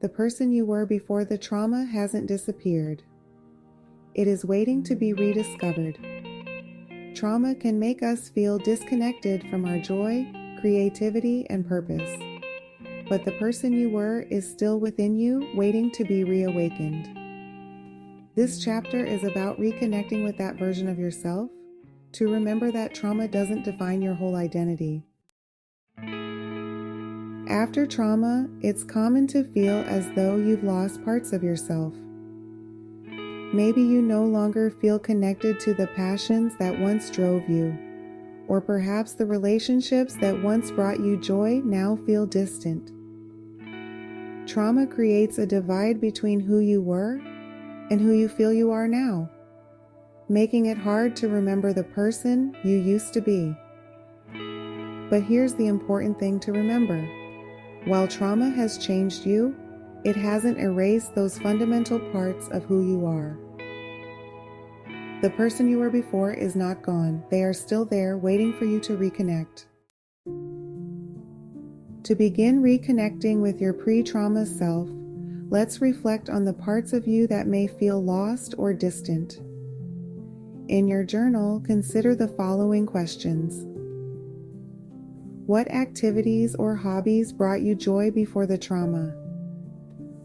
the person you were before the trauma hasn't disappeared. It is waiting to be rediscovered. Trauma can make us feel disconnected from our joy, creativity, and purpose. But the person you were is still within you, waiting to be reawakened. This chapter is about reconnecting with that version of yourself, to remember that trauma doesn't define your whole identity. After trauma, it's common to feel as though you've lost parts of yourself. Maybe you no longer feel connected to the passions that once drove you, or perhaps the relationships that once brought you joy now feel distant. Trauma creates a divide between who you were and who you feel you are now, making it hard to remember the person you used to be. But here's the important thing to remember. While trauma has changed you, it hasn't erased those fundamental parts of who you are. The person you were before is not gone. They are still there, waiting for you to reconnect. To begin reconnecting with your pre-trauma self, let's reflect on the parts of you that may feel lost or distant. In your journal, consider the following questions. What activities or hobbies brought you joy before the trauma?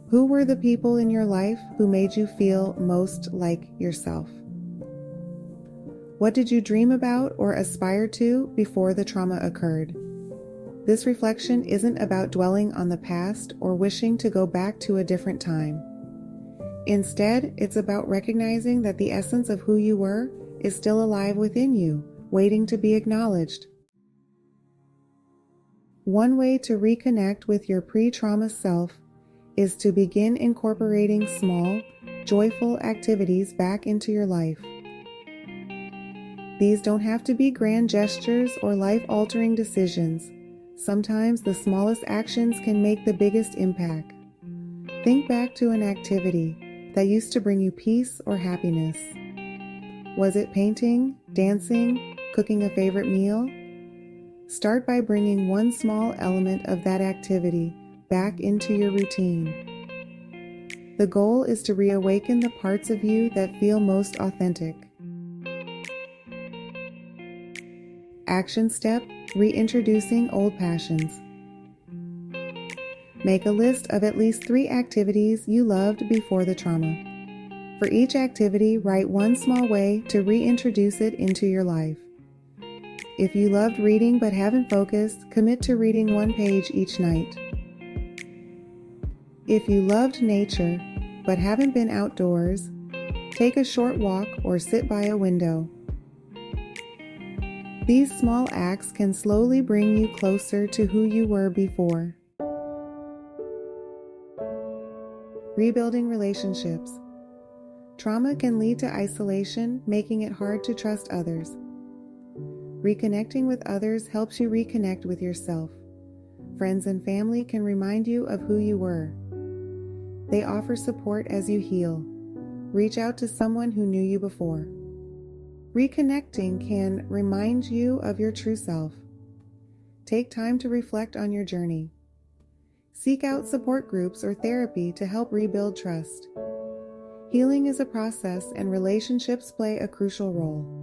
Who were the people in your life who made you feel most like yourself? What did you dream about or aspire to before the trauma occurred? This reflection isn't about dwelling on the past or wishing to go back to a different time. Instead, it's about recognizing that the essence of who you were is still alive within you, waiting to be acknowledged. One way to reconnect with your pre-trauma self is to begin incorporating small, joyful activities back into your life. These don't have to be grand gestures or life-altering decisions. Sometimes the smallest actions can make the biggest impact. Think back to an activity that used to bring you peace or happiness. Was it painting, dancing, cooking a favorite meal? Start by bringing one small element of that activity back into your routine. The goal is to reawaken the parts of you that feel most authentic. Action step: Reintroducing Old Passions. Make a list of at least 3 activities you loved before the trauma. For each activity, write one small way to reintroduce it into your life. If you loved reading but haven't focused, commit to reading 1 page each night. If you loved nature but haven't been outdoors, take a short walk or sit by a window. These small acts can slowly bring you closer to who you were before. Rebuilding relationships. Trauma can lead to isolation, making it hard to trust others. Reconnecting with others helps you reconnect with yourself. Friends and family can remind you of who you were. They offer support as you heal. Reach out to someone who knew you before. Reconnecting can remind you of your true self. Take time to reflect on your journey. Seek out support groups or therapy to help rebuild trust. Healing is a process, and relationships play a crucial role.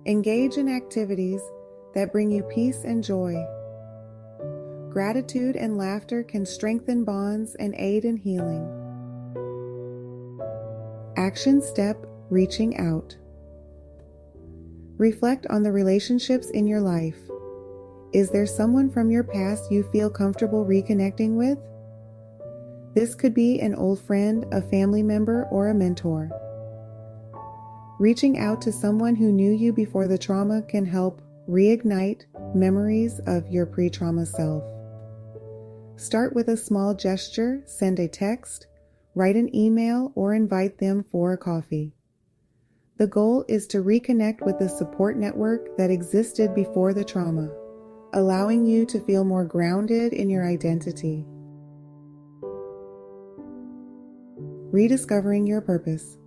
Engage in activities that bring you peace and joy. Gratitude and laughter can strengthen bonds and aid in healing. Action step: Reaching out. Reflect on the relationships in your life. Is there someone from your past you feel comfortable reconnecting with? This could be an old friend, a family member, or a mentor. Reaching out to someone who knew you before the trauma can help reignite memories of your pre-trauma self. Start with a small gesture, send a text, write an email, or invite them for a coffee. The goal is to reconnect with the support network that existed before the trauma, allowing you to feel more grounded in your identity. Rediscovering your purpose.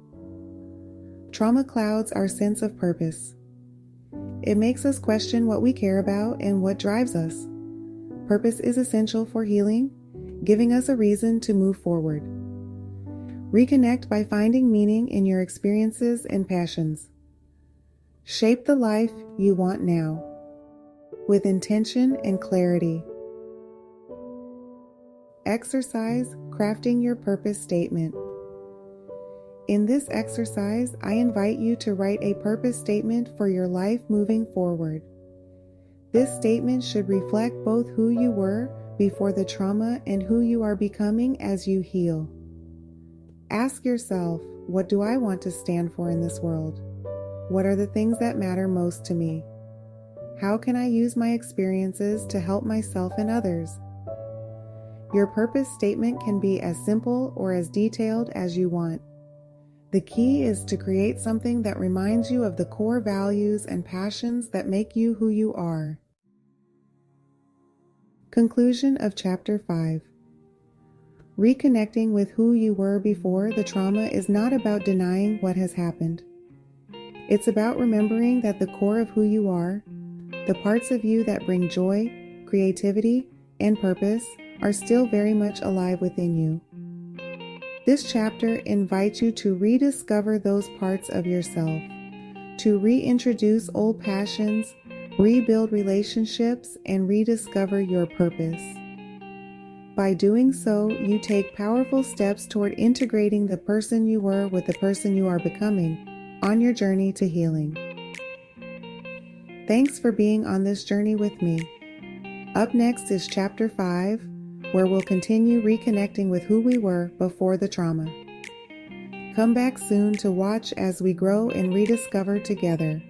Trauma clouds our sense of purpose. It makes us question what we care about and what drives us. Purpose is essential for healing. giving us a reason to move forward. Reconnect by finding meaning in your experiences and passions. Shape the life you want now, with intention and clarity. Exercise crafting your purpose statement. In this exercise, I invite you to write a purpose statement for your life moving forward. This statement should reflect both who you were before the trauma and who you are becoming as you heal. Ask yourself, what do I want to stand for in this world? What are the things that matter most to me? How can I use my experiences to help myself and others? Your purpose statement can be as simple or as detailed as you want. The key is to create something that reminds you of the core values and passions that make you who you are. Conclusion of Chapter 5. Reconnecting with who you were before the trauma is not about denying what has happened. It's about remembering that the core of who you are, the parts of you that bring joy, creativity, and purpose, are still very much alive within you. This chapter invites you to rediscover those parts of yourself, to reintroduce old passions, rebuild relationships, and rediscover your purpose. By doing so, you take powerful steps toward integrating the person you were with the person you are becoming on your journey to healing. Thanks for being on this journey with me. Up next is Chapter 5, where we'll continue reconnecting with who we were before the trauma. Come back soon to watch as we grow and rediscover together.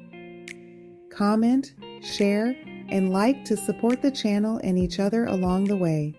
Comment, share, and like to support the channel and each other along the way.